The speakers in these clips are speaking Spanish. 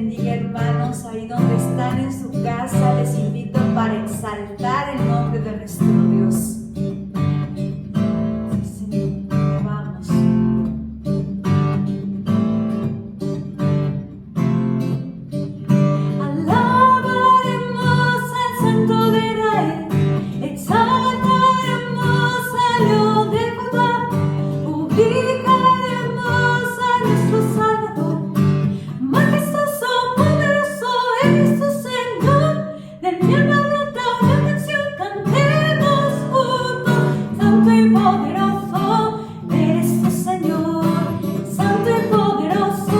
bendiga, hermanos, ahí donde están en su casa. Les invito para exaltar el nombre de nuestro Dios. Sí, Señor, vamos. Alabaremos al Santo de Israel, exaltaremos al León de Judá, ubicaremos a nuestro Salvador. Majestuoso, poderoso eres tu Señor, del mi alma brota una canción, cantemos juntos. Santo y poderoso eres tu Señor, santo y poderoso,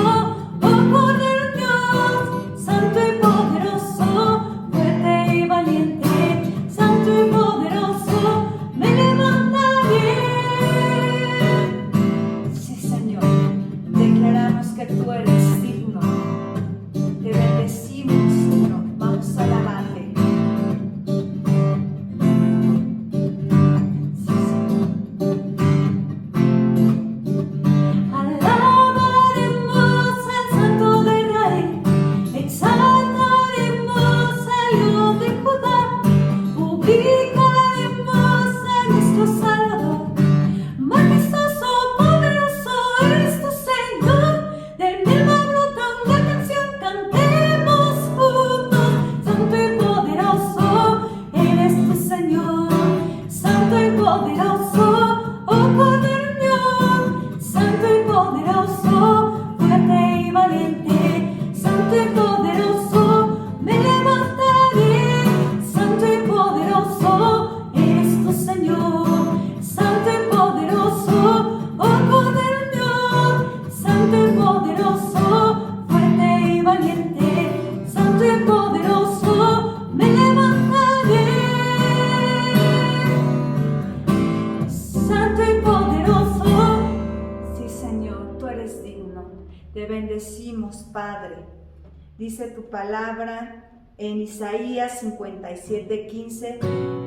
oh Cordero Dios, santo y poderoso, fuerte y valiente, santo y poderoso, me levantaré. Sí, Señor, declaramos que tú eres digno. Te bendecimos, Señor. Vamos a alabarte. Sí, Señor. Alabaremos al Santo de Israel, exaltaremos al León de Judá, ubicaremos a nuestro Salvador. Majestuoso, poderoso eres tu Señor, del mi alma brota una canción, cantemos juntos. Santo y poderoso eres tu Señor, santo y poderoso, oh Cordero Dios, santo y poderoso, fuerte y valiente, santo y poderoso, me levantaré. Santo y poderoso eres tu Señor, santo y poderoso, oh Cordero Dios, santo y poderoso, fuerte y valiente, santo y poderoso, me levantaré. Santo y poderoso, sí, Señor, tú eres digno. Te bendecimos, Padre. Dice tu palabra en Isaías 57:15,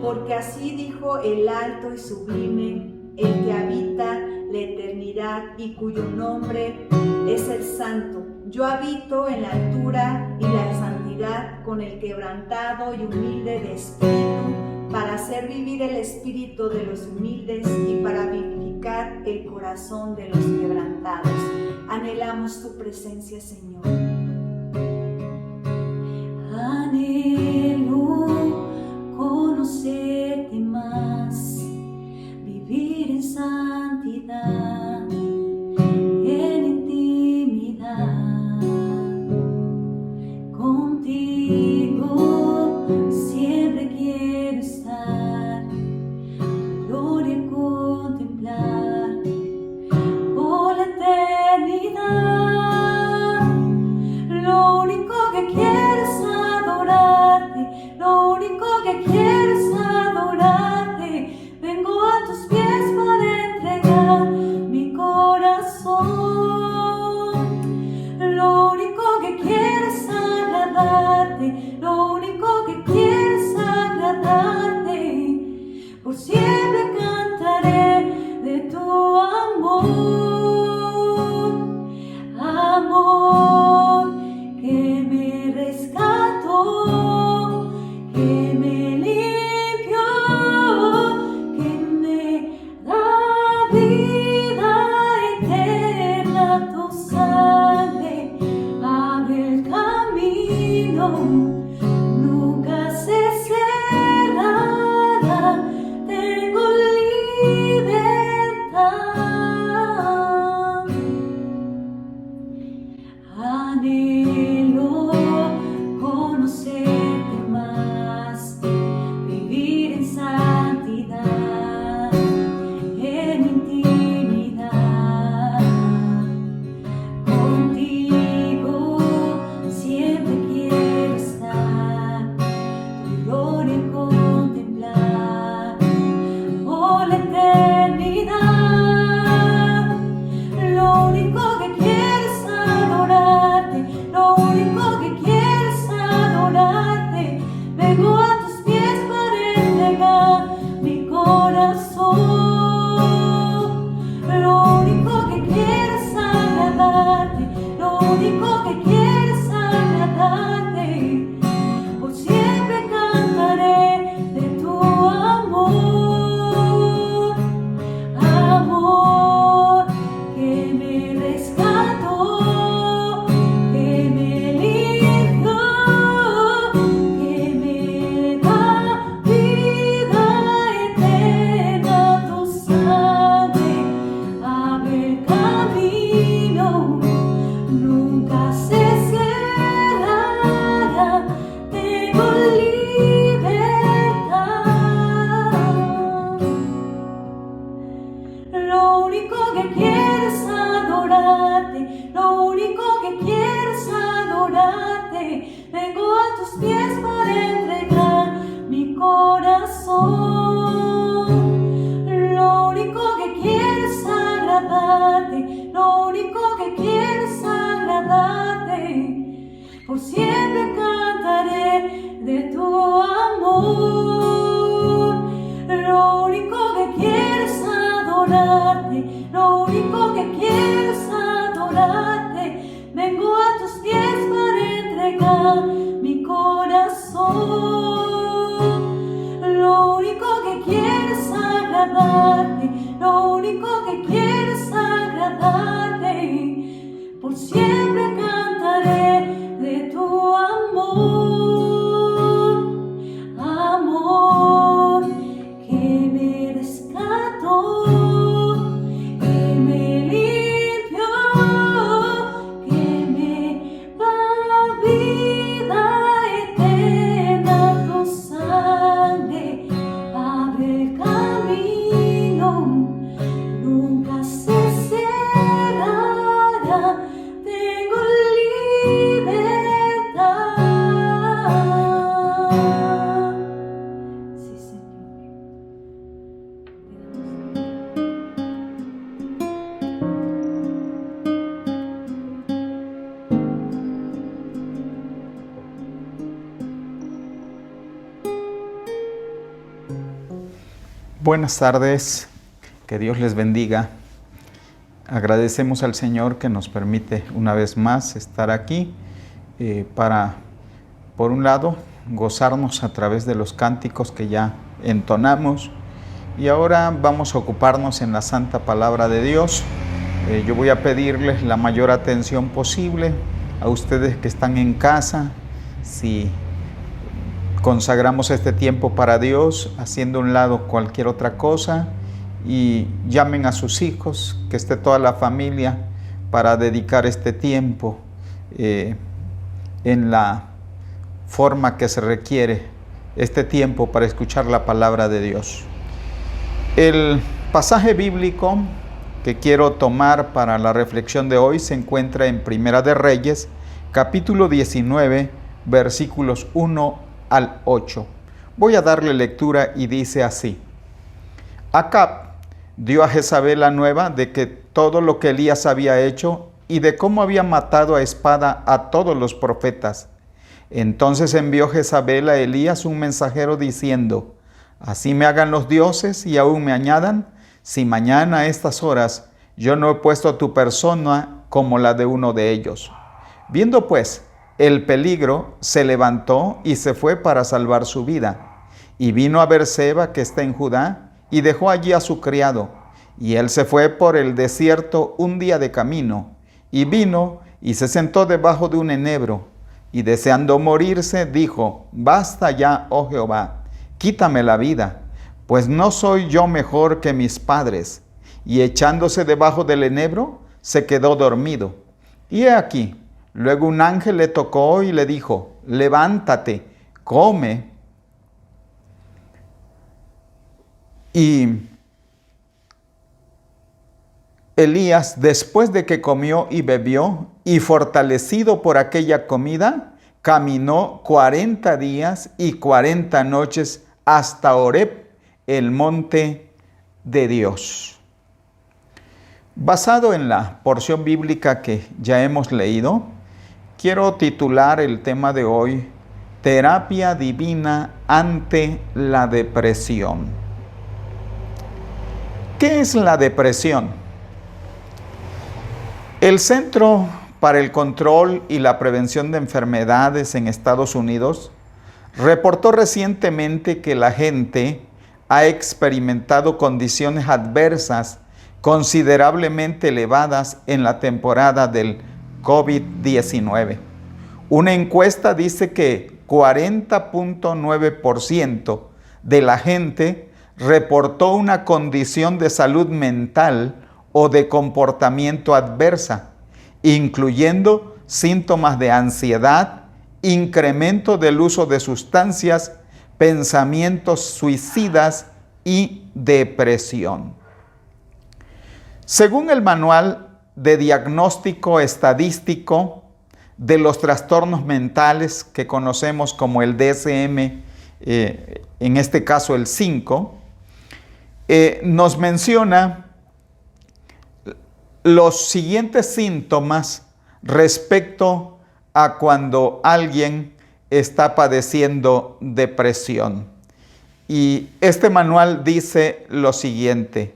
porque así dijo el alto y sublime, el que habita la eternidad y cuyo nombre es el Santo. Yo habito en la altura y la santidad, con el quebrantado y humilde de espíritu, para hacer vivir el espíritu de los humildes y para vivificar el corazón de los quebrantados. Anhelamos tu presencia, Señor. Anhelo conocerte más, vivir en santidad, en intimidad. Contigo siempre quiero estar, gloria contemplar por la eternidad. Lo único que quiero es adorarte, lo único que quiero es adorarte. Vengo a tus pies para entregar mi corazón. Lo único que quiero es agradarte, lo único que quiero es agradarte. Por siempre cantaré de tu amor, amor que me rescató, que me limpió, que me da vida eterna. Tu sangre abre el camino, nunca se cerrará, tengo libertad. Anhelo conocerte más, vivir en santidad, en intimidad. Contigo siempre quiero estar, tu gloria contemplar por la eternidad. Lo único que quiero es adorarte, lo único que quiero es adorarte. Vengo a tus pies para entregar mi corazón. Lo único que quiero es agradarte, lo único que quiero es agradarte. vengo a tus pies para entregar mi corazón. Lo único que quiero es agradarte, lo único que quiero es agradarte. Por siempre cantaré de tu amor. Lo único que quiero es adorarte, lo único que quiero es adorarte. Vengo a tus pies para entregar mi corazón. Lo único que quiero es agradarte, lo único que quiero es agradarte. Por siempre cantaré de tu amor, amor que me rescató, que me limpió, que me da vida eterna. Tu sangre abre el camino, nunca se cerrará. Tengo libertad. Sí, Señor. Buenas tardes, que Dios les bendiga. Agradecemos al Señor que nos permite una vez más estar aquí para, por un lado, gozarnos a través de los cánticos que ya entonamos, y ahora vamos a ocuparnos en la santa palabra de Dios. Yo voy a pedirles la mayor atención posible a ustedes que están en casa. Si consagramos este tiempo para Dios, haciendo a un lado cualquier otra cosa, y llamen a sus hijos, que esté toda la familia para dedicar este tiempo en la forma que se requiere, este tiempo para escuchar la palabra de Dios. El pasaje bíblico que quiero tomar para la reflexión de hoy se encuentra en Primera de Reyes, capítulo 19, versículos 1 al 8. Voy a darle lectura y dice así: Acab dio a Jezabel la nueva de que todo lo que Elías había hecho y de cómo había matado a espada a todos los profetas. Entonces envió Jezabel a Elías un mensajero diciendo: Así me hagan los dioses y aún me añadan, si mañana a estas horas yo no he puesto tu persona como la de uno de ellos. Viendo pues el peligro, se levantó y se fue para salvar su vida. Y vino a Beerseba, que está en Judá, y dejó allí a su criado. Y él se fue por el desierto un día de camino, y vino y se sentó debajo de un enebro, y deseando morirse, dijo: Basta ya, oh Jehová, quítame la vida, pues no soy yo mejor que mis padres. Y echándose debajo del enebro, se quedó dormido. Y he aquí, luego un ángel le tocó y le dijo: Levántate, come. Y Elías, después de que comió y bebió, y fortalecido por aquella comida, caminó 40 días y 40 noches hasta Horeb, el monte de Dios. Basado en la porción bíblica que ya hemos leído, quiero titular el tema de hoy: Terapia divina ante la depresión. ¿Qué es la depresión? El Centro para el Control y la Prevención de Enfermedades en Estados Unidos reportó recientemente que la gente ha experimentado condiciones adversas considerablemente elevadas en la temporada del COVID-19. Una encuesta dice que 40.9% de la gente reportó una condición de salud mental o de comportamiento adversa, incluyendo síntomas de ansiedad, incremento del uso de sustancias, pensamientos suicidas y depresión. Según el Manual de Diagnóstico Estadístico de los trastornos mentales que conocemos como el DSM, en este caso el 5, nos menciona los siguientes síntomas respecto a cuando alguien está padeciendo depresión. Y este manual dice lo siguiente: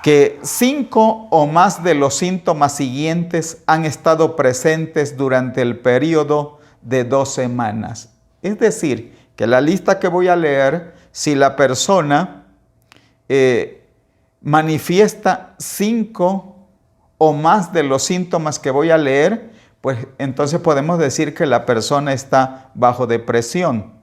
que 5 o más de los síntomas siguientes han estado presentes durante el periodo de 2 semanas. Es decir, que la lista que voy a leer, si la persona manifiesta 5 o más de los síntomas que voy a leer, pues entonces podemos decir que la persona está bajo depresión.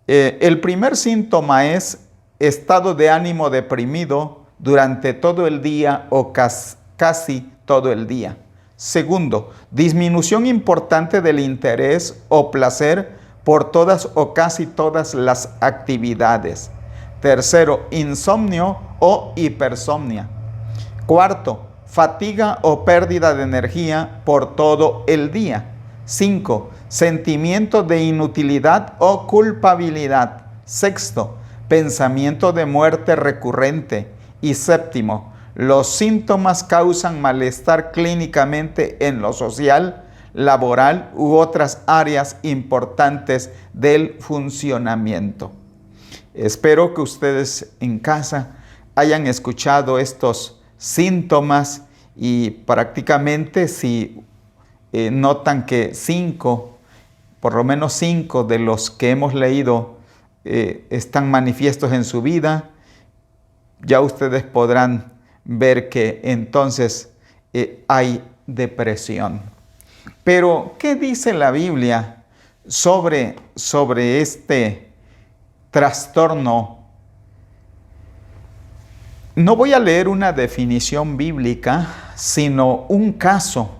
El primer síntoma es estado de ánimo deprimido durante todo el día o casi todo el día. Segundo, disminución importante del interés o placer por todas o casi todas las actividades. Tercero, insomnio o hipersomnia. Cuarto, fatiga o pérdida de energía por todo el día. 5. Sentimiento de inutilidad o culpabilidad. Sexto, pensamiento de muerte recurrente. Y séptimo, los síntomas causan malestar clínicamente en lo social, laboral u otras áreas importantes del funcionamiento. Espero que ustedes en casa hayan escuchado estos síntomas y prácticamente si notan que por lo menos 5 de los que hemos leído están manifiestos en su vida, ya ustedes podrán ver que entonces hay depresión. Pero, ¿qué dice la Biblia sobre este trastorno? No voy a leer una definición bíblica, sino un caso,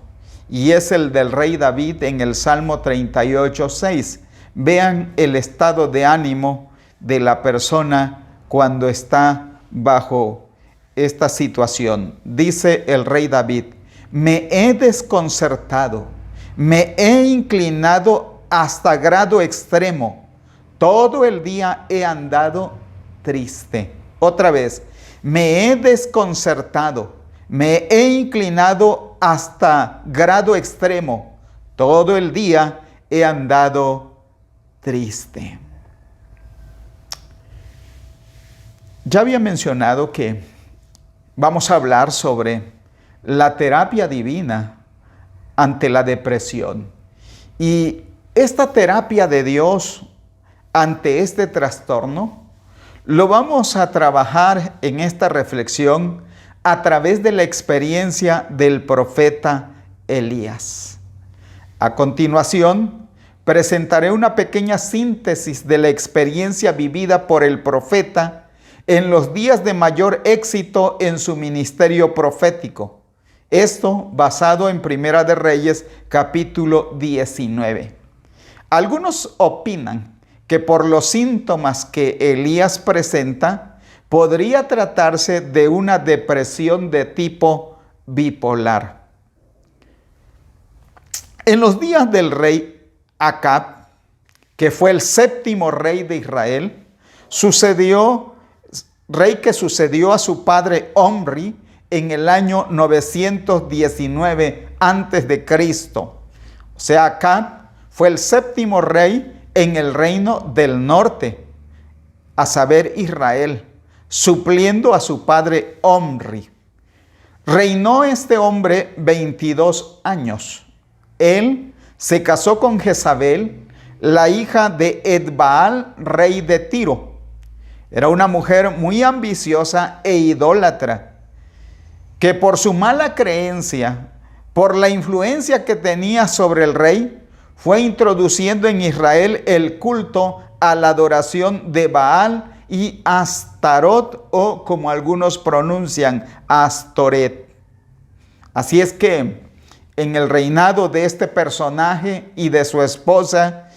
y es el del rey David en el Salmo 38:6. Vean el estado de ánimo de la persona cuando está bajo esta situación. Dice el rey David: me he desconcertado, me he inclinado hasta grado extremo, todo el día he andado triste. Otra vez, me he desconcertado, me he inclinado hasta grado extremo, todo el día he andado triste. Ya había mencionado que vamos a hablar sobre la terapia divina ante la depresión. Y esta terapia de Dios ante este trastorno lo vamos a trabajar en esta reflexión a través de la experiencia del profeta Elías. A continuación, presentaré una pequeña síntesis de la experiencia vivida por el profeta en los días de mayor éxito en su ministerio profético. Esto basado en Primera de Reyes, capítulo 19. Algunos opinan que por los síntomas que Elías presenta, podría tratarse de una depresión de tipo bipolar. En los días del rey Acab, que fue el 7º rey de Israel, rey que sucedió a su padre Omri en el año 919 a.C. O sea, Acab fue el 7º rey en el reino del norte, a saber Israel, supliendo a su padre Omri. Reinó este hombre 22 años. Él se casó con Jezabel, la hija de Edbaal, rey de Tiro. Era una mujer muy ambiciosa e idólatra, que por su mala creencia, por la influencia que tenía sobre el rey, fue introduciendo en Israel el culto a la adoración de Baal y Astarot, o como algunos pronuncian, Astoret. Así es que en el reinado de este personaje y de su esposa,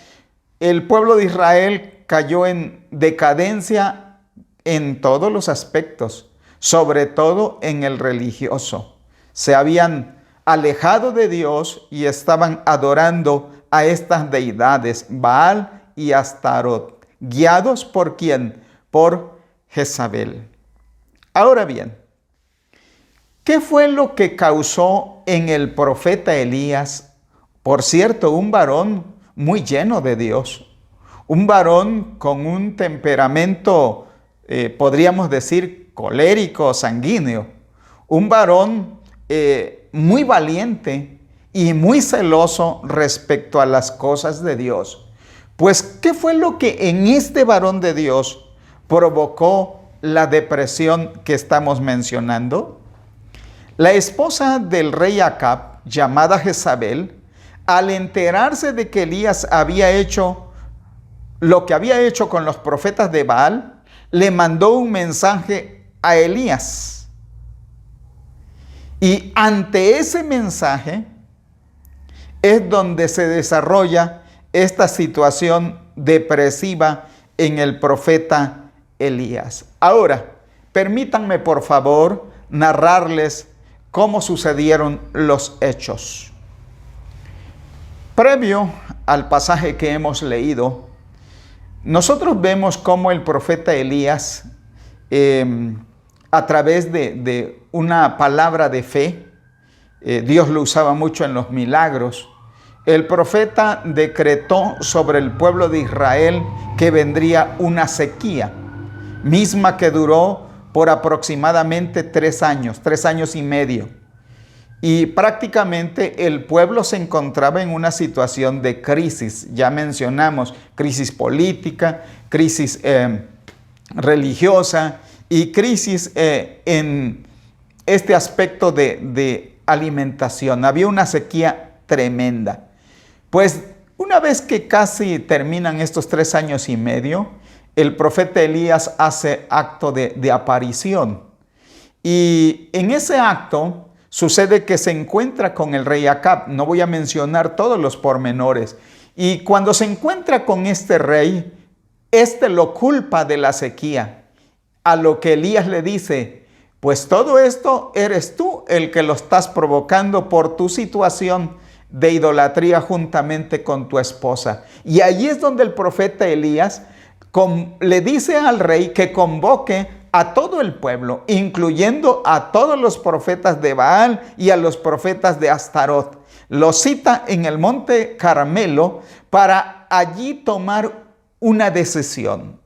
el pueblo de Israel cayó en decadencia en todos los aspectos, sobre todo en el religioso. Se habían alejado de Dios y estaban adorando a estas deidades, Baal y Astarot, guiados ¿por quién? Por Jezabel. Ahora bien, ¿qué fue lo que causó en el profeta Elías? Por cierto, un varón muy lleno de Dios, un varón con un temperamento, podríamos decir, colérico, sanguíneo, un varón muy valiente y muy celoso respecto a las cosas de Dios. Pues, ¿qué fue lo que en este varón de Dios provocó la depresión que estamos mencionando? La esposa del rey Acab, llamada Jezabel, al enterarse de que Elías había hecho lo que había hecho con los profetas de Baal, le mandó un mensaje a Elías. Y ante ese mensaje es donde se desarrolla esta situación depresiva en el profeta Elías. Ahora, permítanme por favor narrarles cómo sucedieron los hechos. Previo al pasaje que hemos leído, nosotros vemos cómo el profeta Elías, a través de una palabra de fe, Dios lo usaba mucho en los milagros, el profeta decretó sobre el pueblo de Israel que vendría una sequía, misma que duró por aproximadamente 3 años y medio. Y prácticamente el pueblo se encontraba en una situación de crisis. Ya mencionamos crisis política, crisis religiosa y crisis en este aspecto de alimentación. Había una sequía tremenda. Pues una vez que casi terminan estos 3 años y medio, el profeta Elías hace acto de aparición. Y en ese acto sucede que se encuentra con el rey Acab. No voy a mencionar todos los pormenores. Y cuando se encuentra con este rey, este lo culpa de la sequía. A lo que Elías le dice, pues todo esto eres tú el que lo estás provocando por tu situación de idolatría juntamente con tu esposa. Y allí es donde el profeta Elías le dice al rey que convoque a todo el pueblo, incluyendo a todos los profetas de Baal y a los profetas de Astarot. Los cita en el monte Carmelo para allí tomar una decisión.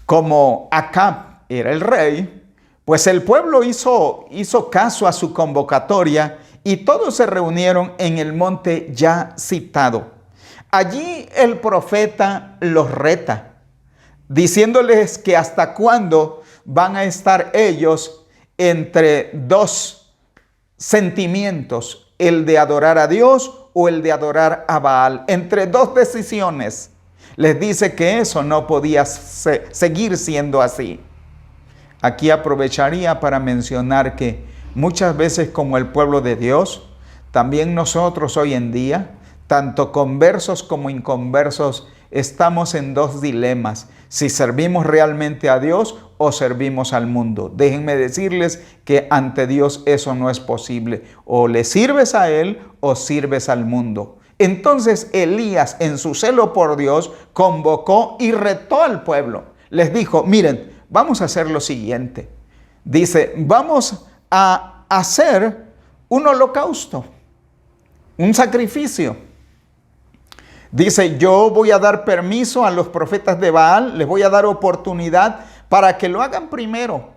Como Acab era el rey, pues el pueblo hizo caso a su convocatoria y todos se reunieron en el monte ya citado. Allí el profeta los reta, diciéndoles que hasta cuándo van a estar ellos entre 2 sentimientos, el de adorar a Dios o el de adorar a Baal, entre 2 decisiones. Les dice que eso no podía seguir siendo así. Aquí aprovecharía para mencionar que muchas veces como el pueblo de Dios, también nosotros hoy en día, tanto conversos como inconversos, estamos en 2 dilemas. Si servimos realmente a Dios o servimos al mundo. Déjenme decirles que ante Dios eso no es posible. O le sirves a Él o sirves al mundo. Entonces Elías, en su celo por Dios, convocó y retó al pueblo. Les dijo, miren, vamos a hacer lo siguiente. Dice, vamos a hacer un holocausto, un sacrificio. Dice, yo voy a dar permiso a los profetas de Baal, les voy a dar oportunidad para que lo hagan primero.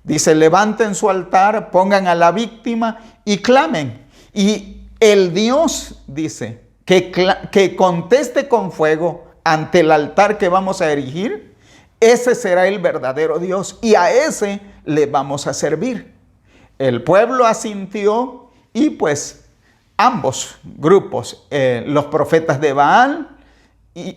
Dice, levanten su altar, pongan a la víctima y clamen. Y el Dios, dice, que conteste con fuego ante el altar que vamos a erigir, ese será el verdadero Dios y a ese le vamos a servir. El pueblo asintió y pues ambos grupos, los profetas de Baal,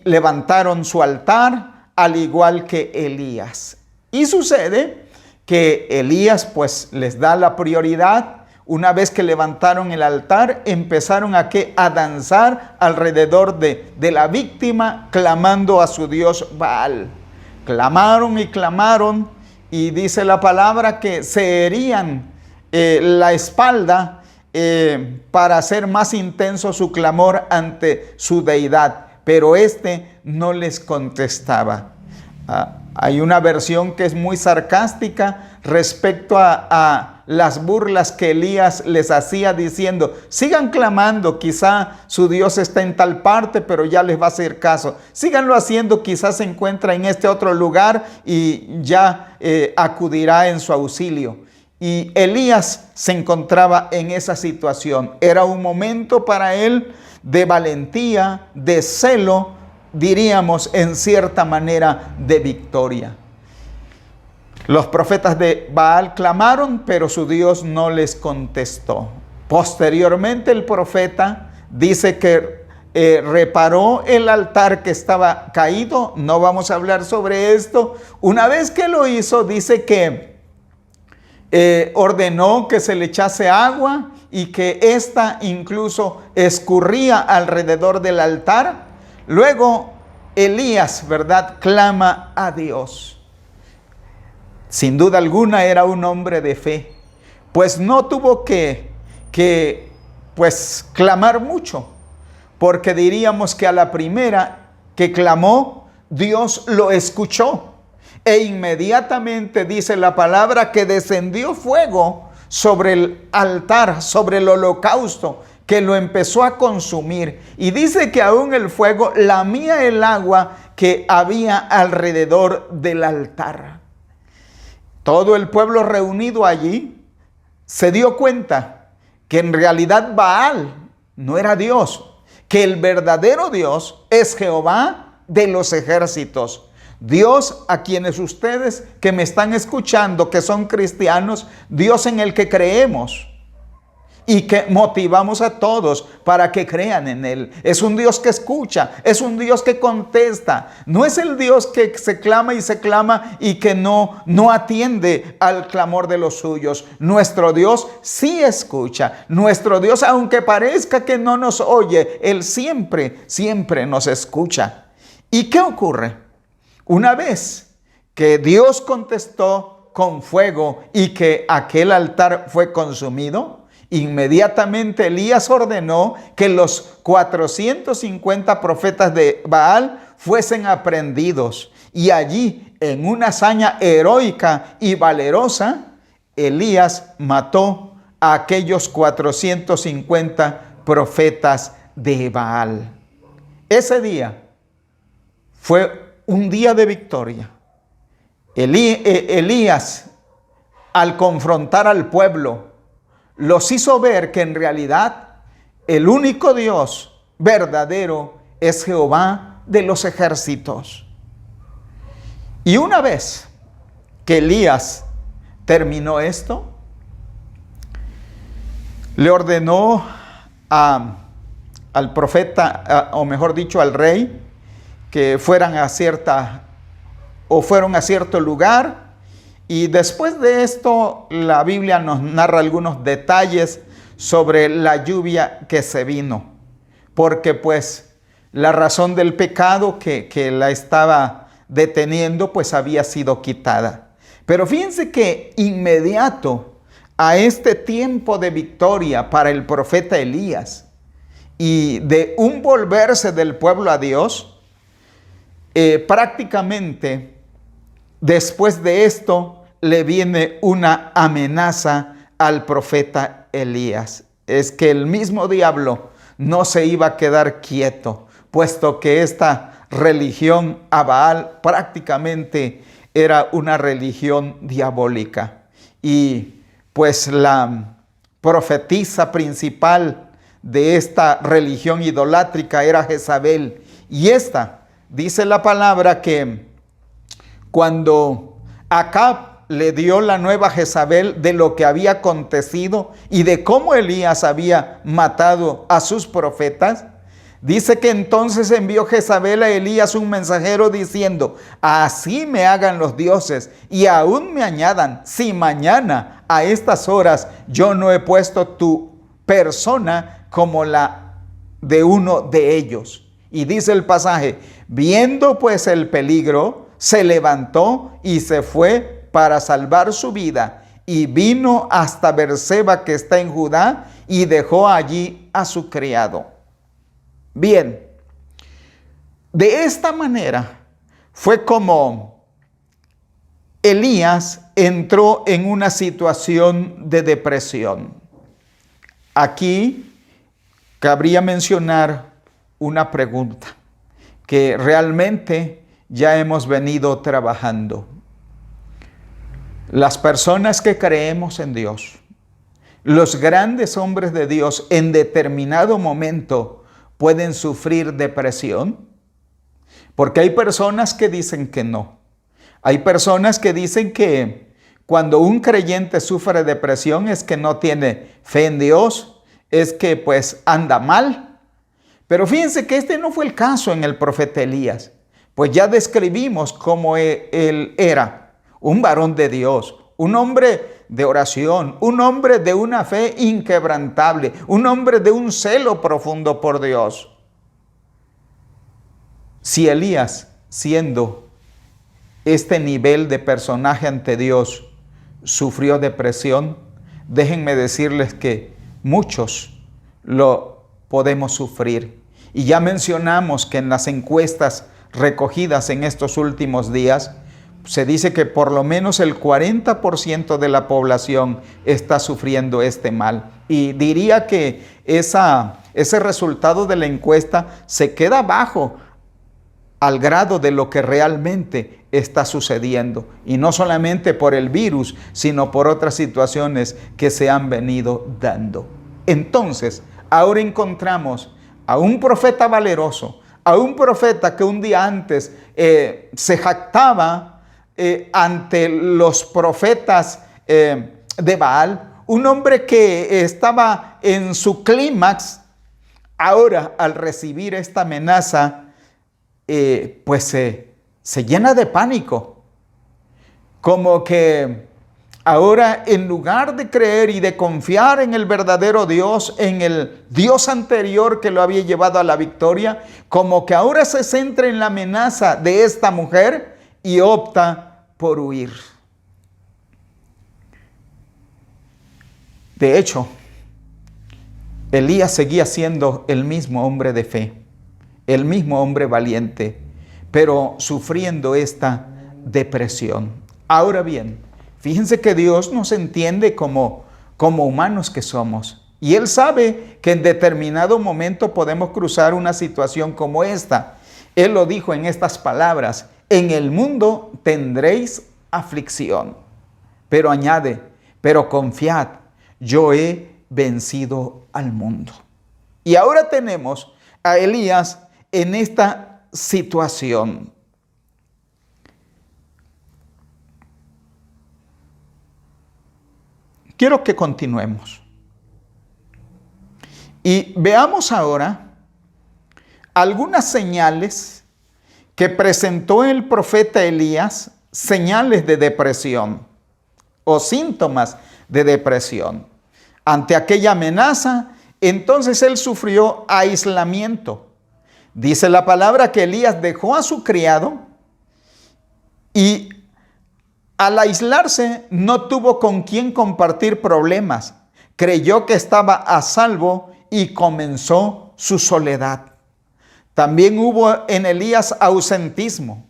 levantaron su altar, al igual que Elías. Y sucede que Elías pues les da la prioridad. Una vez que levantaron el altar, empezaron a danzar alrededor de la víctima, clamando a su dios Baal. Clamaron y clamaron, y dice la palabra que se herían la espalda para hacer más intenso su clamor ante su deidad, pero este no les contestaba. Hay una versión que es muy sarcástica respecto a las burlas que Elías les hacía diciendo: sigan clamando, quizá su Dios está en tal parte, pero ya les va a hacer caso. Síganlo haciendo, quizás se encuentra en este otro lugar y ya acudirá en su auxilio. Y Elías se encontraba en esa situación. Era un momento para él de valentía, de celo, diríamos en cierta manera de victoria. Los profetas de Baal clamaron, pero su Dios no les contestó. Posteriormente el profeta dice que reparó el altar que estaba caído. No vamos a hablar sobre esto. Una vez que lo hizo, dice que ordenó que se le echase agua y que ésta incluso escurría alrededor del altar. Luego Elías, ¿verdad?, clama a Dios. Sin duda alguna era un hombre de fe, pues no tuvo que clamar mucho, porque diríamos que a la primera que clamó, Dios lo escuchó. E inmediatamente dice la palabra que descendió fuego sobre el altar, sobre el holocausto, que lo empezó a consumir. Y dice que aún el fuego lamía el agua que había alrededor del altar. Todo el pueblo reunido allí se dio cuenta que en realidad Baal no era Dios, que el verdadero Dios es Jehová de los ejércitos. Dios a quienes ustedes que me están escuchando, que son cristianos, Dios en el que creemos y que motivamos a todos para que crean en Él. Es un Dios que escucha, es un Dios que contesta. No es el Dios que se clama y que no atiende al clamor de los suyos. Nuestro Dios sí escucha. Nuestro Dios, aunque parezca que no nos oye, Él siempre nos escucha. ¿Y qué ocurre? Una vez que Dios contestó con fuego y que aquel altar fue consumido, inmediatamente Elías ordenó que los 450 profetas de Baal fuesen aprehendidos. Y allí, en una hazaña heroica y valerosa, Elías mató a aquellos 450 profetas de Baal. Ese día fue un día de victoria. Elías, al confrontar al pueblo, los hizo ver que en realidad el único Dios verdadero es Jehová de los ejércitos. Y una vez que Elías terminó esto, le ordenó al profeta, o mejor dicho, al rey, que fueron a cierto lugar. Y después de esto, la Biblia nos narra algunos detalles sobre la lluvia que se vino, porque pues la razón del pecado que la estaba deteniendo pues había sido quitada. Pero fíjense que inmediato a este tiempo de victoria para el profeta Elías y de un volverse del pueblo a Dios, prácticamente después de esto le viene una amenaza al profeta Elías. Es que el mismo diablo no se iba a quedar quieto, puesto que esta religión a Baal prácticamente era una religión diabólica. Y pues la profetisa principal de esta religión idolátrica era Jezabel. Y esta, dice la palabra, que cuando Acab le dio la nueva a Jezabel de lo que había acontecido y de cómo Elías había matado a sus profetas, dice que entonces envió Jezabel a Elías un mensajero diciendo: así me hagan los dioses y aún me añadan, si mañana a estas horas yo no he puesto tu persona como la de uno de ellos. Y dice el pasaje: viendo pues el peligro, se levantó y se fue para salvar su vida, y vino hasta Beerseba, que está en Judá, y dejó allí a su criado. Bien, de esta manera fue como Elías entró en una situación de depresión. Aquí cabría mencionar una pregunta que realmente ya hemos venido trabajando. Las personas que creemos en Dios, los grandes hombres de Dios, en determinado momento pueden sufrir depresión, porque hay personas que dicen que no. Hay personas que dicen que cuando un creyente sufre depresión es que no tiene fe en Dios, es que pues anda mal. Pero fíjense que este no fue el caso en el profeta Elías, pues ya describimos cómo él era un varón de Dios, un hombre de oración, un hombre de una fe inquebrantable, un hombre de un celo profundo por Dios. Si Elías, siendo este nivel de personaje ante Dios, sufrió depresión, déjenme decirles que muchos lo podemos sufrir. Y ya mencionamos que en las encuestas recogidas en estos últimos días, se dice que por lo menos el 40% de la población está sufriendo este mal. Y diría que ese resultado de la encuesta se queda bajo al grado de lo que realmente está sucediendo. Y no solamente por el virus, sino por otras situaciones que se han venido dando. Entonces, ahora encontramos a un profeta valeroso, a un profeta que un día antes se jactaba ante los profetas de Baal, un hombre que estaba en su clímax. Ahora, al recibir esta amenaza, pues se llena de pánico, como que ahora, en lugar de creer y de confiar en el verdadero Dios, en el Dios anterior que lo había llevado a la victoria, como que ahora se centra en la amenaza de esta mujer y opta por huir. De hecho, Elías seguía siendo el mismo hombre de fe, el mismo hombre valiente, pero sufriendo esta depresión. Ahora bien, fíjense que Dios nos entiende como humanos que somos. Y Él sabe que en determinado momento podemos cruzar una situación como esta. Él lo dijo en estas palabras: en el mundo tendréis aflicción. Pero añade: pero confiad, yo he vencido al mundo. Y ahora tenemos a Elías en esta situación. Quiero que continuemos y veamos ahora algunas señales que presentó el profeta Elías, señales de depresión o síntomas de depresión. Ante aquella amenaza, entonces él sufrió aislamiento. Dice la palabra que Elías dejó a su criado y al aislarse no tuvo con quién compartir problemas. Creyó que estaba a salvo y comenzó su soledad. También hubo en Elías ausentismo.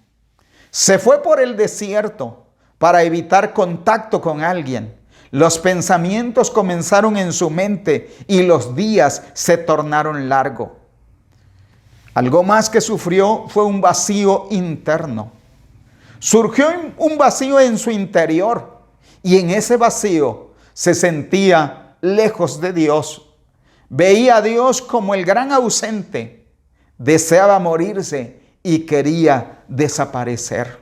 Se fue por el desierto para evitar contacto con alguien. Los pensamientos comenzaron en su mente y los días se tornaron largos. Algo más que sufrió fue un vacío interno. Surgió un vacío en su interior y en ese vacío se sentía lejos de Dios. Veía a Dios como el gran ausente. Deseaba morirse y quería desaparecer.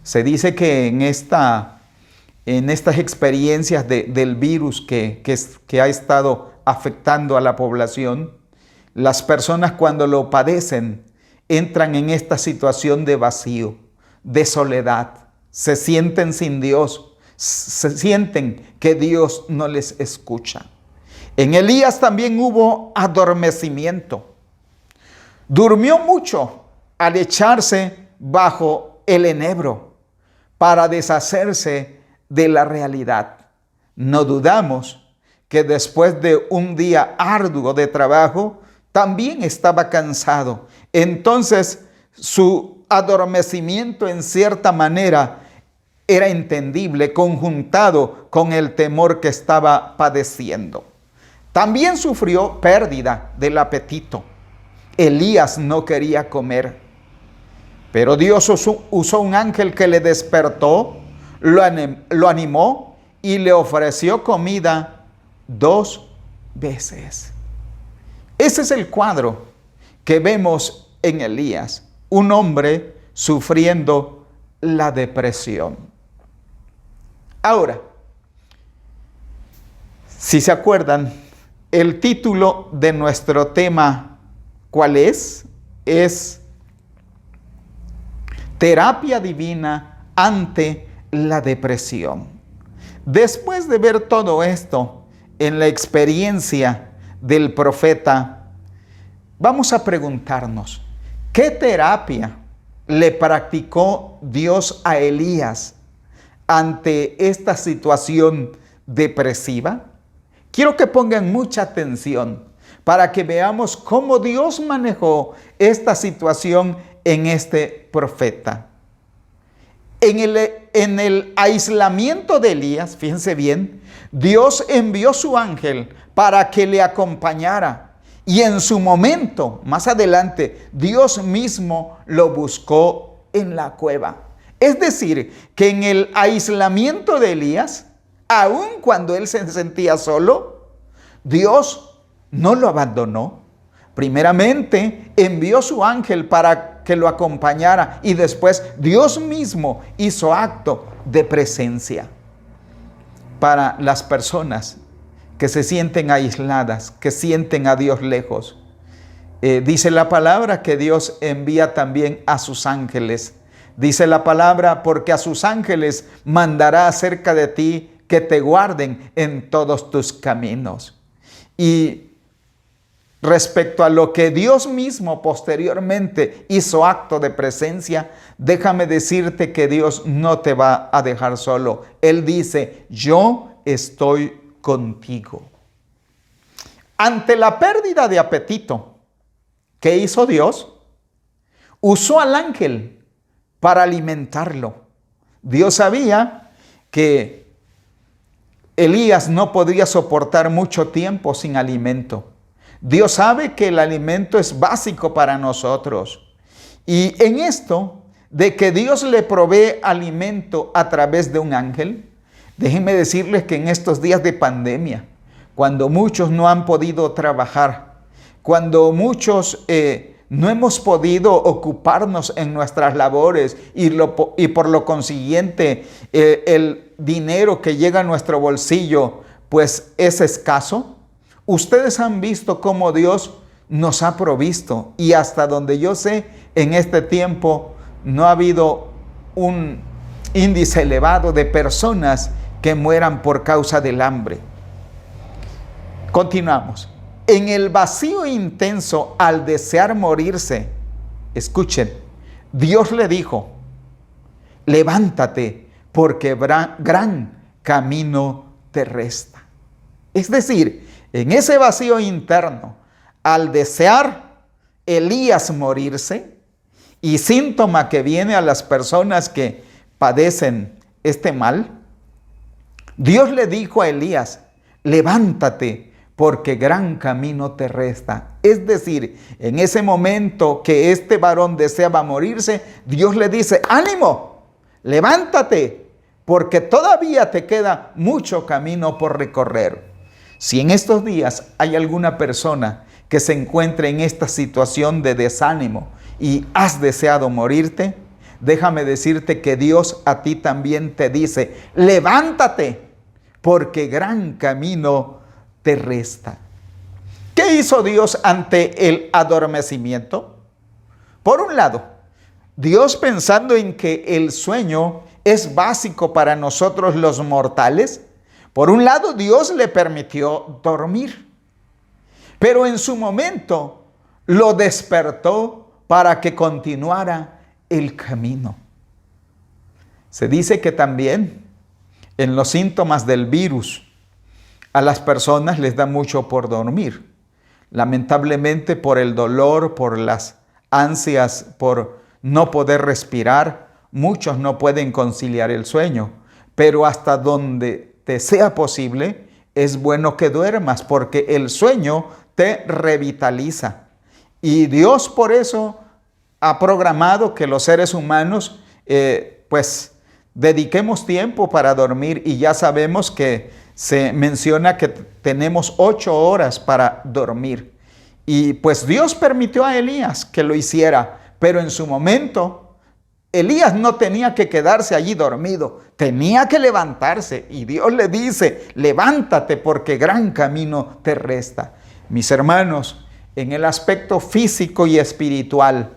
Se dice que en estas experiencias del virus que ha estado afectando a la población, las personas cuando lo padecen entran en esta situación de vacío, de soledad, se sienten sin Dios, se sienten que Dios no les escucha. En Elías también hubo adormecimiento. Durmió mucho al echarse bajo el enebro para deshacerse de la realidad. No dudamos que después de un día arduo de trabajo, también estaba cansado. Entonces, su adormecimiento en cierta manera era entendible, conjuntado con el temor que estaba padeciendo. También sufrió pérdida del apetito. Elías no quería comer, pero Dios usó un ángel que le despertó, lo animó y le ofreció comida 2 veces. Ese es el cuadro que vemos en Elías, un hombre sufriendo la depresión. Ahora, si se acuerdan, el título de nuestro tema, ¿cuál es? Es Terapia Divina ante la Depresión. Después de ver todo esto en la experiencia del profeta, vamos a preguntarnos, ¿qué terapia le practicó Dios a Elías ante esta situación depresiva? Quiero que pongan mucha atención para que veamos cómo Dios manejó esta situación en este profeta. En el aislamiento de Elías, fíjense bien, Dios envió su ángel para que le acompañara. Y en su momento, más adelante, Dios mismo lo buscó en la cueva. Es decir, que en el aislamiento de Elías, aun cuando él se sentía solo, Dios no lo abandonó. Primeramente, envió su ángel para que lo acompañara y después Dios mismo hizo acto de presencia. Para las personas que se sienten aisladas, que sienten a Dios lejos, dice la palabra que Dios envía también a sus ángeles. Dice la palabra, porque a sus ángeles mandará acerca de ti que te guarden en todos tus caminos. Y respecto a lo que Dios mismo posteriormente hizo acto de presencia, déjame decirte que Dios no te va a dejar solo. Él dice, yo estoy contigo. Ante la pérdida de apetito, ¿qué hizo Dios? Usó al ángel para alimentarlo. Dios sabía que Elías no podría soportar mucho tiempo sin alimento. Dios sabe que el alimento es básico para nosotros. Y en esto, de que Dios le provee alimento a través de un ángel, déjenme decirles que en estos días de pandemia, cuando muchos no han podido trabajar, cuando muchos no hemos podido ocuparnos en nuestras labores y por lo consiguiente el dinero que llega a nuestro bolsillo pues es escaso, ustedes han visto cómo Dios nos ha provisto y hasta donde yo sé, en este tiempo no ha habido un índice elevado de personas que mueran por causa del hambre. Continuamos. En el vacío intenso al desear morirse, escuchen, Dios le dijo, levántate porque gran camino te resta. Es decir, en ese vacío interno, al desear Elías morirse, y síntoma que viene a las personas que padecen este mal, Dios le dijo a Elías, levántate porque gran camino te resta. Es decir, en ese momento que este varón deseaba morirse, Dios le dice, ánimo, levántate, porque todavía te queda mucho camino por recorrer. Si en estos días hay alguna persona que se encuentre en esta situación de desánimo y has deseado morirte, déjame decirte que Dios a ti también te dice, levántate, porque gran camino te resta. ¿Qué hizo Dios ante el adormecimiento? Por un lado, Dios, pensando en que el sueño es básico para nosotros los mortales, por un lado Dios le permitió dormir, pero en su momento lo despertó para que continuara el camino. Se dice que también en los síntomas del virus, a las personas les da mucho por dormir. Lamentablemente por el dolor, por las ansias, por no poder respirar, muchos no pueden conciliar el sueño. Pero hasta donde te sea posible, es bueno que duermas porque el sueño te revitaliza. Y Dios por eso ha programado que los seres humanos pues dediquemos tiempo para dormir, y ya sabemos que se menciona que tenemos 8 horas para dormir. Y pues Dios permitió a Elías que lo hiciera, pero en su momento Elías no tenía que quedarse allí dormido, tenía que levantarse, y Dios le dice: levántate porque gran camino te resta. Mis hermanos, en el aspecto físico y espiritual,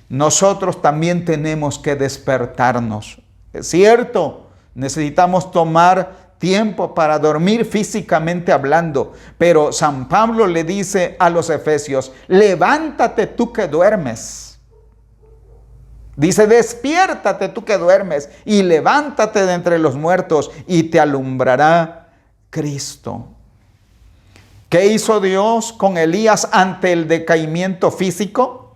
nosotros también tenemos que despertarnos. Es cierto, necesitamos tomar tiempo para dormir físicamente hablando, pero San Pablo le dice a los efesios: levántate tú que duermes. Dice: despiértate tú que duermes y levántate de entre los muertos y te alumbrará Cristo. ¿Qué hizo Dios con Elías ante el decaimiento físico?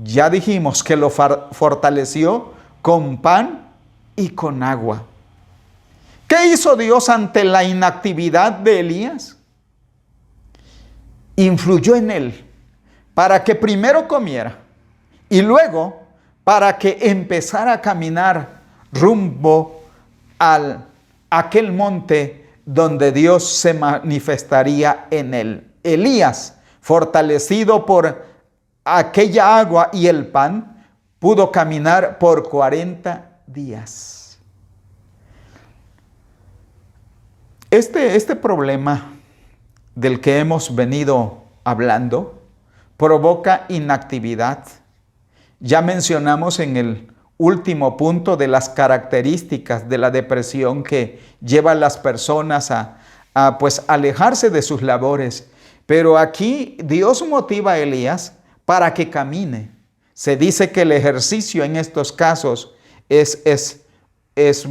Ya dijimos que lo fortaleció con pan y con agua. ¿Qué hizo Dios ante la inactividad de Elías? Influyó en él para que primero comiera y luego para que empezara a caminar rumbo a aquel monte donde Dios se manifestaría en él. Elías, fortalecido por aquella agua y el pan, pudo caminar por 40 días. Este problema del que hemos venido hablando provoca inactividad. Ya mencionamos en el último punto de las características de la depresión que lleva a las personas a pues alejarse de sus labores. Pero aquí Dios motiva a Elías para que camine. Se dice que el ejercicio en estos casos es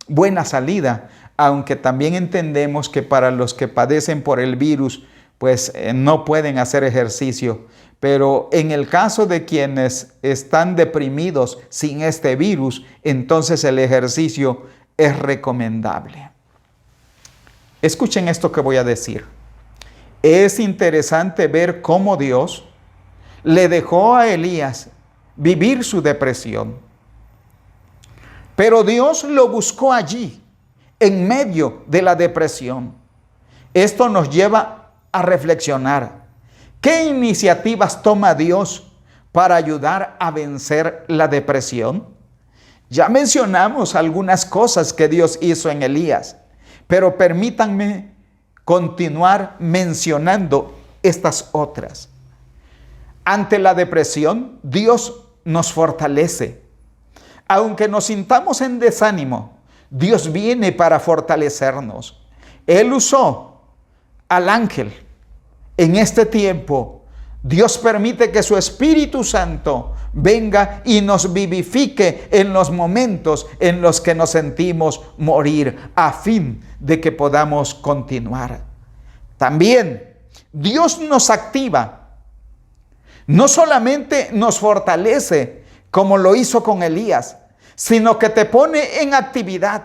buena salida, aunque también entendemos que para los que padecen por el virus, pues no pueden hacer ejercicio. Pero en el caso de quienes están deprimidos sin este virus, entonces el ejercicio es recomendable. Escuchen esto que voy a decir. Es interesante ver cómo Dios le dejó a Elías vivir su depresión. Pero Dios lo buscó allí, en medio de la depresión. Esto nos lleva a reflexionar. ¿Qué iniciativas toma Dios para ayudar a vencer la depresión? Ya mencionamos algunas cosas que Dios hizo en Elías, pero permítanme continuar mencionando estas otras. Ante la depresión, Dios nos fortalece. Aunque nos sintamos en desánimo, Dios viene para fortalecernos. Él usó al ángel. En este tiempo, Dios permite que su Espíritu Santo venga y nos vivifique en los momentos en los que nos sentimos morir, a fin de que podamos continuar. También Dios nos activa. No solamente nos fortalece, como lo hizo con Elías, sino que te pone en actividad.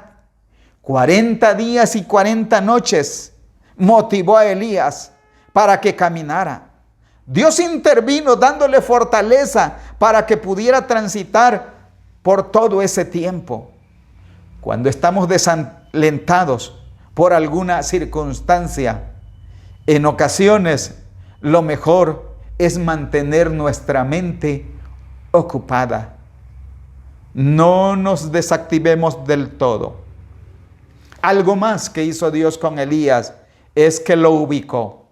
40 días y 40 noches motivó a Elías para que caminara. Dios intervino dándole fortaleza para que pudiera transitar por todo ese tiempo. Cuando estamos desalentados por alguna circunstancia, en ocasiones lo mejor es mantener nuestra mente ocupada. No nos desactivemos del todo. Algo más que hizo Dios con Elías es que lo ubicó.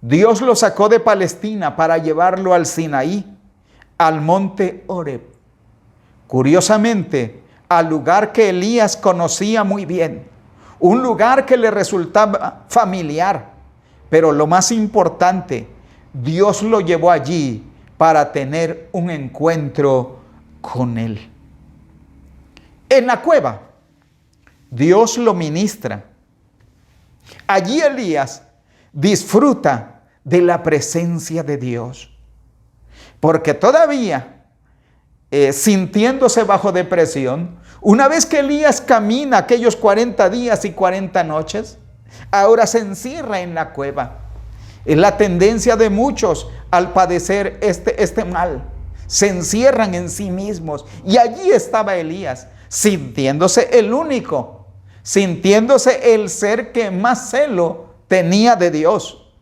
Dios lo sacó de Palestina para llevarlo al Sinaí, al monte Horeb. Curiosamente, al lugar que Elías conocía muy bien, un lugar que le resultaba familiar, pero lo más importante, Dios lo llevó allí para tener un encuentro con Él. En la cueva, Dios lo ministra. Allí Elías disfruta de la presencia de Dios, porque todavía sintiéndose bajo depresión, una vez que Elías camina aquellos 40 días y 40 noches, ahora se encierra en la cueva. Es la tendencia de muchos al padecer este mal. Se encierran en sí mismos. Y allí estaba Elías, sintiéndose el único, sintiéndose el ser que más celo tenía de Dios.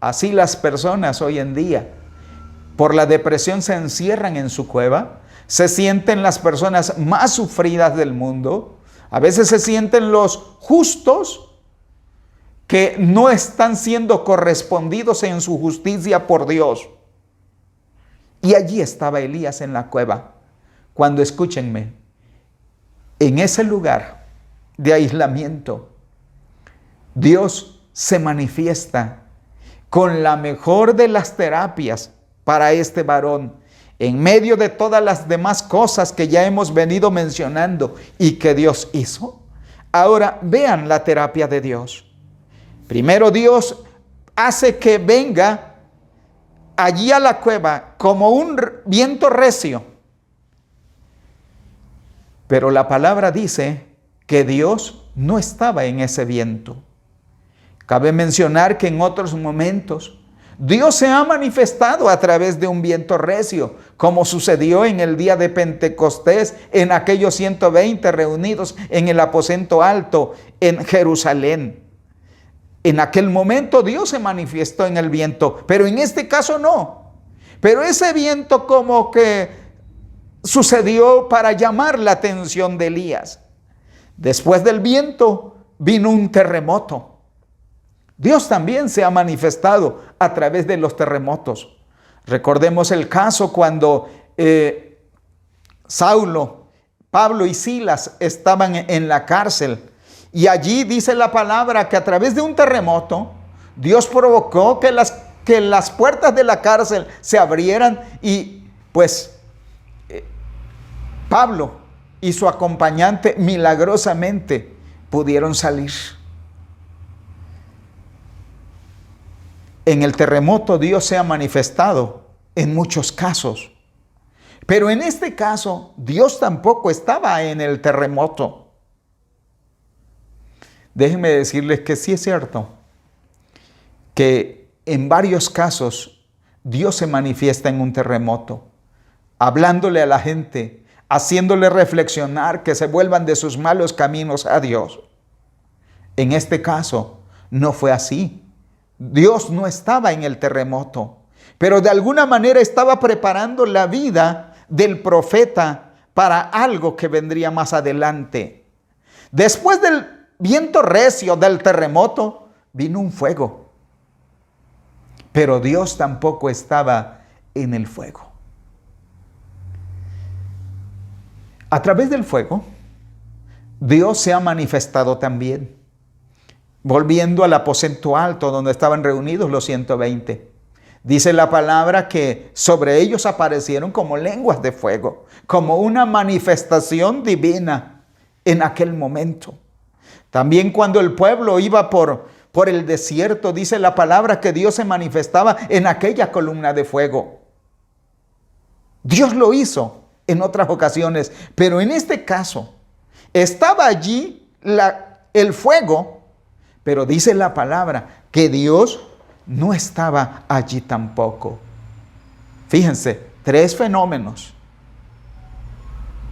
Así las personas hoy en día, por la depresión, se encierran en su cueva. Se sienten las personas más sufridas del mundo. A veces se sienten los justos que no están siendo correspondidos en su justicia por Dios. Y allí estaba Elías en la cueva, cuando, escúchenme, en ese lugar de aislamiento, Dios se manifiesta con la mejor de las terapias para este varón, en medio de todas las demás cosas que ya hemos venido mencionando y que Dios hizo. Ahora vean la terapia de Dios. Primero, Dios hace que venga allí a la cueva como un viento recio. Pero la palabra dice que Dios no estaba en ese viento. Cabe mencionar que en otros momentos Dios se ha manifestado a través de un viento recio, como sucedió en el día de Pentecostés, en aquellos 120 reunidos en el aposento alto en Jerusalén. En aquel momento Dios se manifestó en el viento, pero en este caso no. Pero ese viento como que sucedió para llamar la atención de Elías. Después del viento vino un terremoto. Dios también se ha manifestado a través de los terremotos. Recordemos el caso cuando Saulo, Pablo y Silas estaban en la cárcel. Y allí dice la palabra que a través de un terremoto, Dios provocó que las puertas de la cárcel se abrieran y pues Pablo y su acompañante milagrosamente pudieron salir. En el terremoto Dios se ha manifestado en muchos casos, pero en este caso Dios tampoco estaba en el terremoto. Déjenme decirles que sí es cierto que en varios casos Dios se manifiesta en un terremoto, hablándole a la gente, haciéndole reflexionar que se vuelvan de sus malos caminos a Dios. En este caso no fue así. Dios no estaba en el terremoto, pero de alguna manera estaba preparando la vida del profeta para algo que vendría más adelante. Después del viento recio del terremoto, vino un fuego. Pero Dios tampoco estaba en el fuego. A través del fuego, Dios se ha manifestado también. Volviendo al aposento alto donde estaban reunidos los 120. Dice la palabra que sobre ellos aparecieron como lenguas de fuego, como una manifestación divina en aquel momento. También cuando el pueblo iba por el desierto, dice la palabra que Dios se manifestaba en aquella columna de fuego. Dios lo hizo en otras ocasiones, pero en este caso estaba allí el fuego, pero dice la palabra que Dios no estaba allí tampoco. Fíjense, 3 fenómenos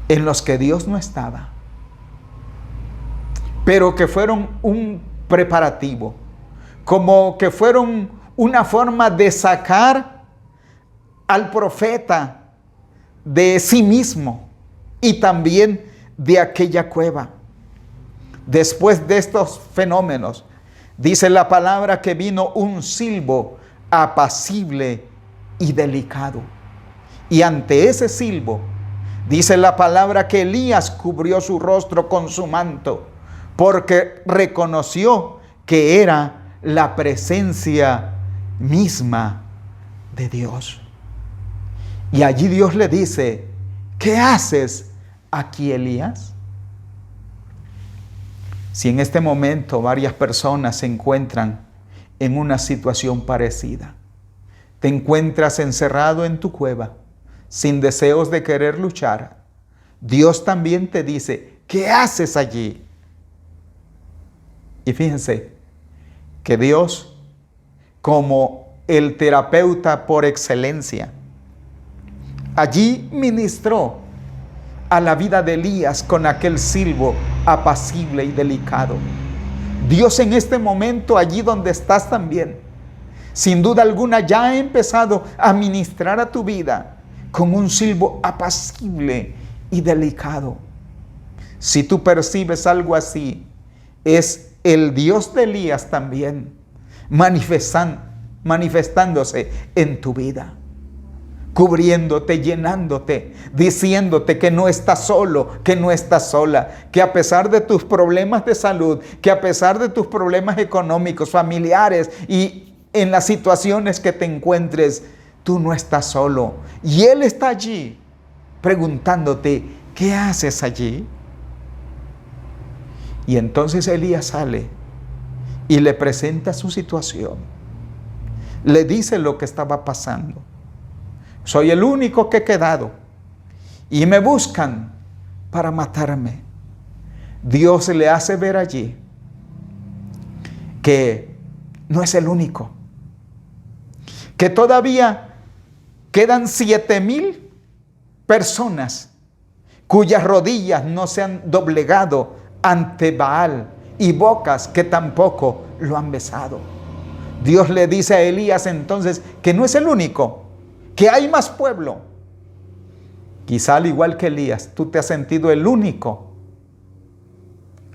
en los que Dios no estaba, pero que fueron un preparativo, como que fueron una forma de sacar al profeta de sí mismo y también de aquella cueva. Después de estos fenómenos, dice la palabra que vino un silbo apacible y delicado. Y ante ese silbo, dice la palabra que Elías cubrió su rostro con su manto, porque reconoció que era la presencia misma de Dios. Y allí Dios le dice: ¿qué haces aquí, Elías? Si en este momento varias personas se encuentran en una situación parecida, te encuentras encerrado en tu cueva, sin deseos de querer luchar, Dios también te dice, ¿qué haces allí? Y fíjense que Dios, como el terapeuta por excelencia, allí ministró a la vida de Elías con aquel silbo apacible y delicado. Dios en este momento, allí donde estás también, sin duda alguna ya ha empezado a ministrar a tu vida con un silbo apacible y delicado. Si tú percibes algo así, es el Dios de Elías también manifestándose en tu vida, cubriéndote, llenándote, diciéndote que no estás solo, que no estás sola, que a pesar de tus problemas de salud, que a pesar de tus problemas económicos, familiares y en las situaciones que te encuentres, tú no estás solo. Y Él está allí preguntándote, ¿qué haces allí? Y entonces Elías sale y le presenta su situación. Le dice lo que estaba pasando. Soy el único que he quedado y me buscan para matarme. Dios le hace ver allí que no es el único, que todavía quedan 7,000 personas cuyas rodillas no se han doblegado ante Baal y bocas que tampoco lo han besado. Dios le dice a Elías entonces que no es el único, que hay más pueblo. Quizá al igual que Elías, tú te has sentido el único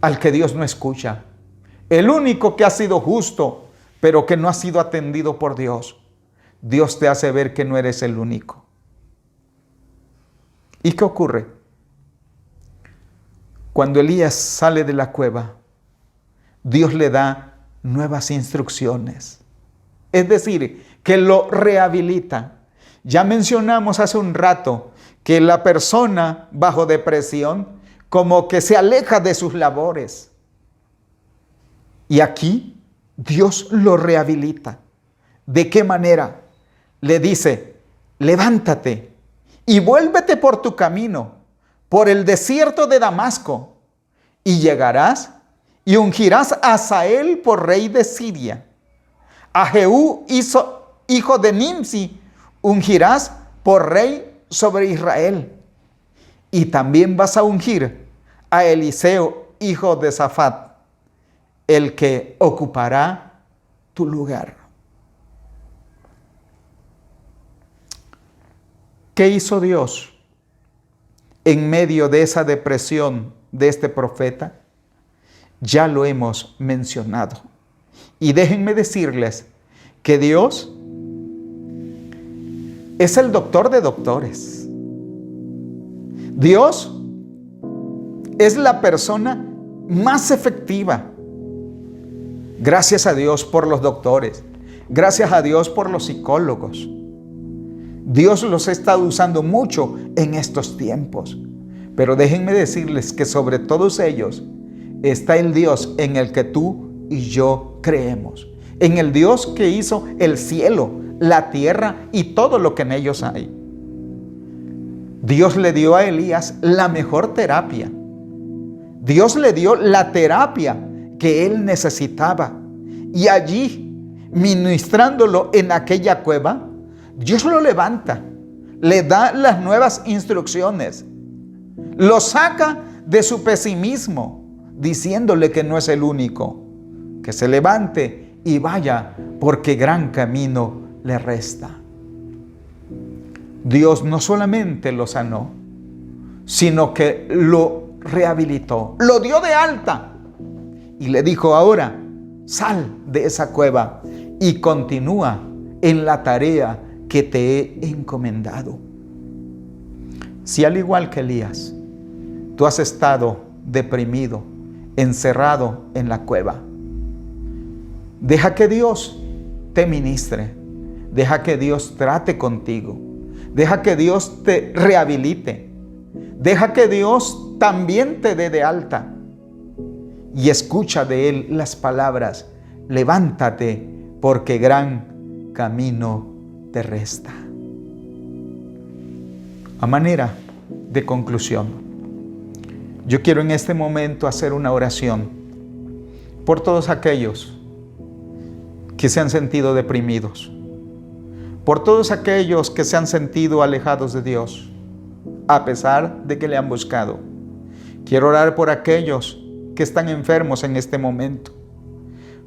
al que Dios no escucha, el único que ha sido justo, pero que no ha sido atendido por Dios. Dios te hace ver que no eres el único. ¿Y qué ocurre? Cuando Elías sale de la cueva, Dios le da nuevas instrucciones. Es decir, que lo rehabilita. Ya mencionamos hace un rato que la persona bajo depresión como que se aleja de sus labores. Y aquí Dios lo rehabilita. ¿De qué manera? Le dice, levántate y vuélvete por tu camino, por el desierto de Damasco, y llegarás y ungirás a Hazael por rey de Siria. A Jehú, hijo de Nimsi, ungirás por rey sobre Israel. Y también vas a ungir a Eliseo, hijo de Safat, el que ocupará tu lugar. ¿Qué hizo Dios en medio de esa depresión de este profeta? Ya lo hemos mencionado. Y déjenme decirles que Dios es el doctor de doctores. Dios es la persona más efectiva. Gracias a Dios por los doctores. Gracias a Dios por los psicólogos. Dios los ha estado usando mucho en estos tiempos. Pero déjenme decirles que sobre todos ellos está el Dios en el que tú y yo creemos. En el Dios que hizo el cielo, la tierra y todo lo que en ellos hay. Dios le dio a Elías la mejor terapia. Dios le dio la terapia que él necesitaba. Y allí, ministrándolo en aquella cueva, Dios lo levanta, le da las nuevas instrucciones, lo saca de su pesimismo, diciéndole que no es el único, que se levante y vaya, porque gran camino le resta. Dios no solamente lo sanó, sino que lo rehabilitó, lo dio de alta y le dijo: ahora sal de esa cueva y continúa en la tarea que te he encomendado. Si al igual que Elías, tú has estado deprimido, encerrado en la cueva, deja que Dios te ministre, deja que Dios trate contigo, deja que Dios te rehabilite, deja que Dios también te dé de alta. y escucha de Él las palabras: levántate, porque gran camino te resta. A manera de conclusión, yo quiero en este momento hacer una oración por todos aquellos que se han sentido deprimidos, por todos aquellos que se han sentido alejados de Dios, a pesar de que le han buscado. Quiero orar por aquellos que están enfermos en este momento,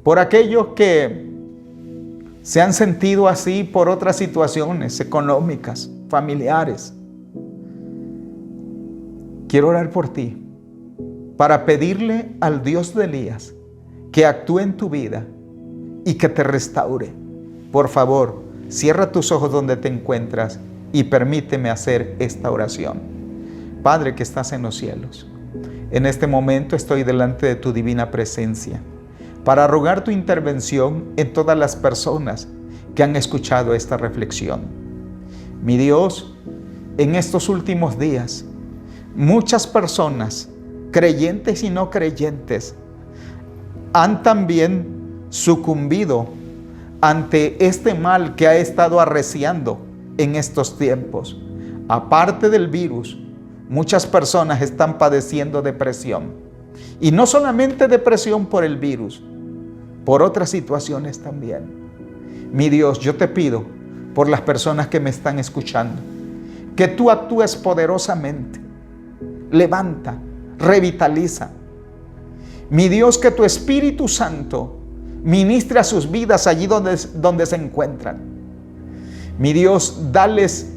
por aquellos que se han sentido así por otras situaciones económicas, familiares. Quiero orar por ti para pedirle al Dios de Elías que actúe en tu vida y que te restaure. Por favor, cierra tus ojos donde te encuentras y permíteme hacer esta oración. Padre que estás en los cielos, en este momento estoy delante de tu divina presencia para rogar tu intervención en todas las personas que han escuchado esta reflexión. Mi Dios, en estos últimos días, muchas personas, creyentes y no creyentes, han también sucumbido ante este mal que ha estado arreciando en estos tiempos. Aparte del virus, muchas personas están padeciendo depresión. Y no solamente depresión por el virus, por otras situaciones también. Mi Dios, yo te pido por las personas que me están escuchando, que tú actúes poderosamente. Levanta, revitaliza. Mi Dios, que tu Espíritu Santo ministre a sus vidas allí donde se encuentran. Mi Dios, dales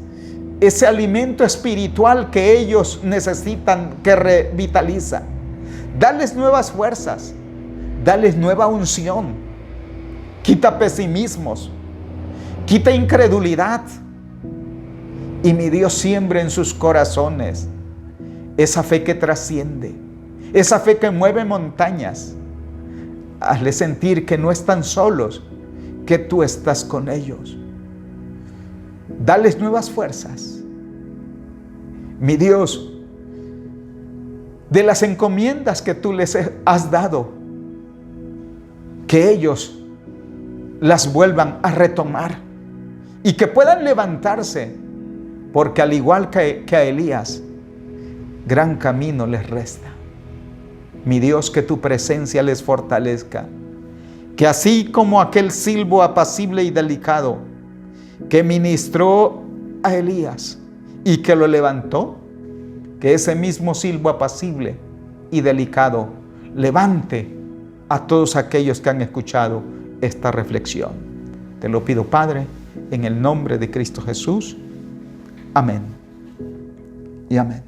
ese alimento espiritual que ellos necesitan, que revitaliza. Dales nuevas fuerzas, dales nueva unción. Quita pesimismos, quita incredulidad. Y mi Dios, siembra en sus corazones esa fe que trasciende, esa fe que mueve montañas. Hazle sentir que no están solos, que tú estás con ellos. Dales nuevas fuerzas. Mi Dios, de las encomiendas que tú les has dado, que ellos las vuelvan a retomar y que puedan levantarse, porque al igual que a Elías, gran camino les resta. Mi Dios, que tu presencia les fortalezca, que así como aquel silbo apacible y delicado que ministró a Elías y que lo levantó, que ese mismo silbo apacible y delicado levante a todos aquellos que han escuchado esta reflexión. Te lo pido, Padre, en el nombre de Cristo Jesús. Amén y amén.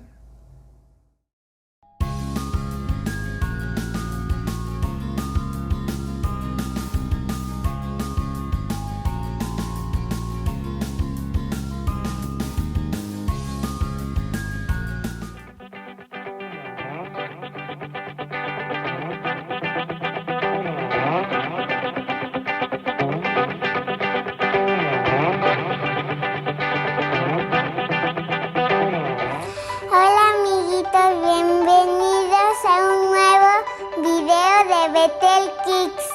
Bienvenidos a un nuevo video de Betel Kids.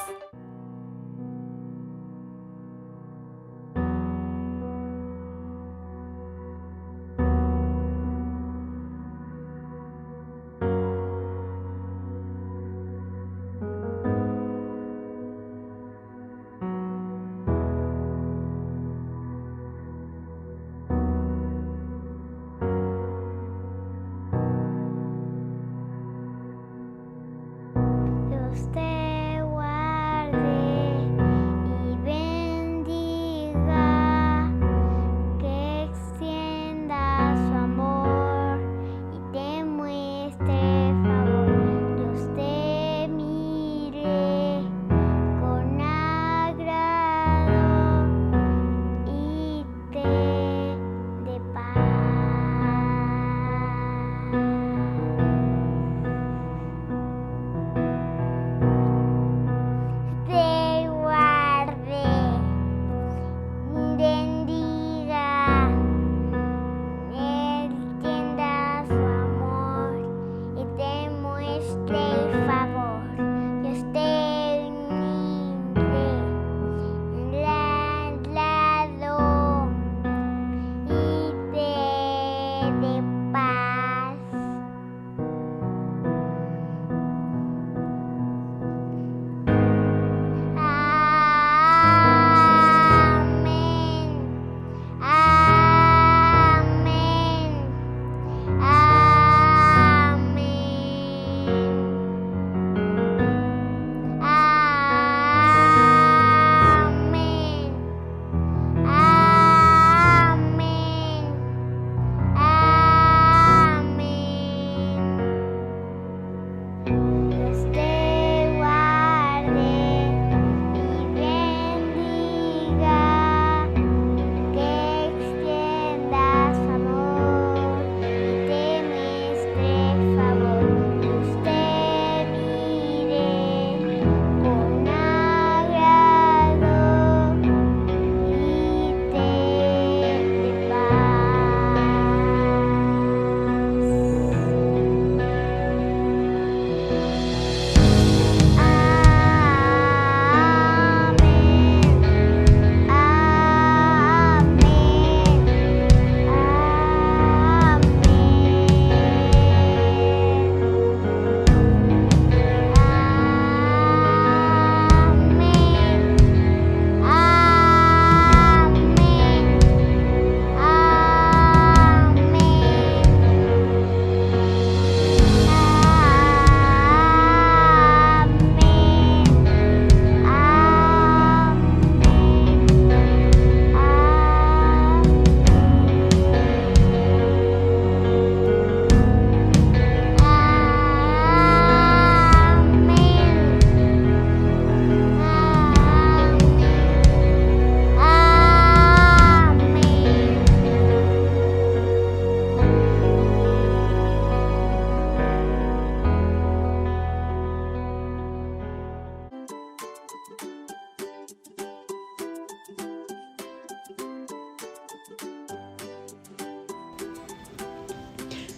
Dios te guarde y bendiga, que extienda su amor y te muestre favor. Dios te mire con agrado y te dé paz.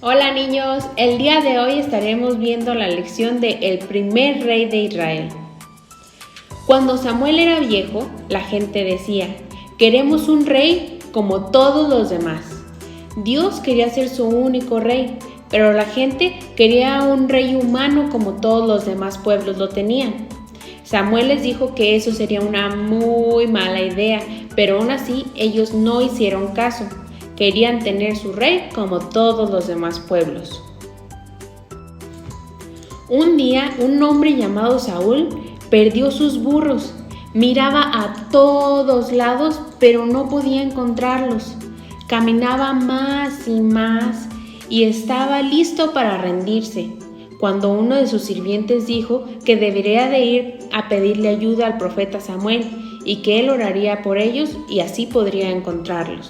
Hola niños, el día de hoy estaremos viendo la lección de el primer rey de Israel. Cuando Samuel era viejo, la gente decía, queremos un rey como todos los demás. Dios quería ser su único rey, pero la gente quería un rey humano como todos los demás pueblos lo tenían. Samuel les dijo que eso sería una muy mala idea, pero aún así ellos no hicieron caso. Querían tener su rey como todos los demás pueblos. Un día, un hombre llamado Saúl perdió sus burros. Miraba a todos lados, pero no podía encontrarlos. Caminaba más y más y estaba listo para rendirse, cuando uno de sus sirvientes dijo que debería de ir a pedirle ayuda al profeta Samuel y que él oraría por ellos y así podría encontrarlos.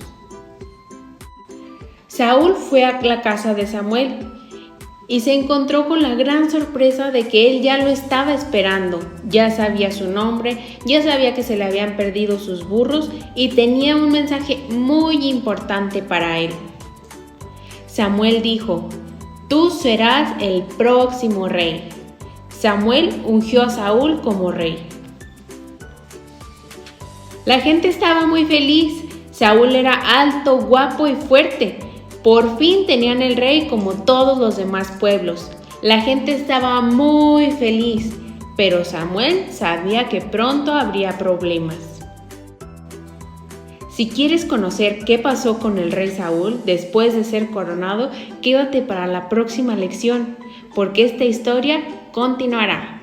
Saúl fue a la casa de Samuel y se encontró con la gran sorpresa de que él ya lo estaba esperando. Ya sabía su nombre, ya sabía que se le habían perdido sus burros y tenía un mensaje muy importante para él. Samuel dijo, tú serás el próximo rey. Samuel ungió a Saúl como rey. La gente estaba muy feliz. Saúl era alto, guapo y fuerte. Por fin tenían el rey como todos los demás pueblos. La gente estaba muy feliz, pero Samuel sabía que pronto habría problemas. Si quieres conocer qué pasó con el rey Saúl después de ser coronado, quédate para la próxima lección, porque esta historia continuará.